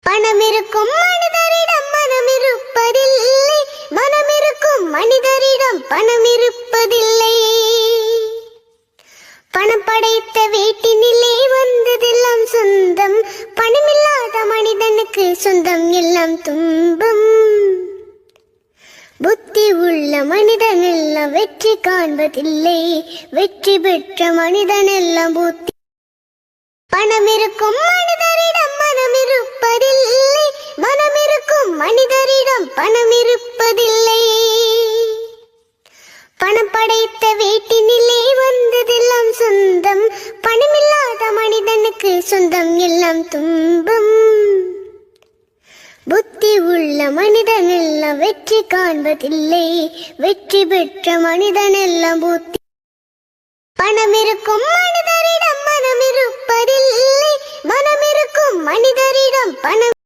பணம் இருக்கும் மனிதரிடம் மனம் இருப்பதில்லை, மனம் இருக்கும் மனிதரிடம் பணம் இருப்பதில்லை. பணம் படைத்த வீட்டினிலே வந்ததெல்லாம் சொந்தம், பணமில்லாத மனிதனுக்கு சொந்தம் எல்லாம் துன்பம். புத்தி உள்ள மனிதன் எல்லாம் வெற்றி காண்பதில்லை, வெற்றி பெற்ற மனிதன் எல்லாம் புத்தி. பணம் இருக்கும் மனிதரிடம் மனம் இருப்பதில்லை, மனம் இருக்கும் மனிதரிடம் பணம் இருப்பதில்லை. பணம் படைத்த வீட்டினிலே வந்ததெல்லாம் சொந்தம், பணமில்லாத மனிதனுக்கு சொந்தம் எல்லாம் துன்பம். புத்தி உள்ள மனிதன் எல்லாம் வெற்றி காண்பதில்லை, வெற்றி பெற்ற மனிதன் எல்லாம் புத்தி. பணம் இருக்கும் மனிதரிடம் மனம் இருப்பதில்லை, மனம் இருக்கும் மனிதரிடம் பணம்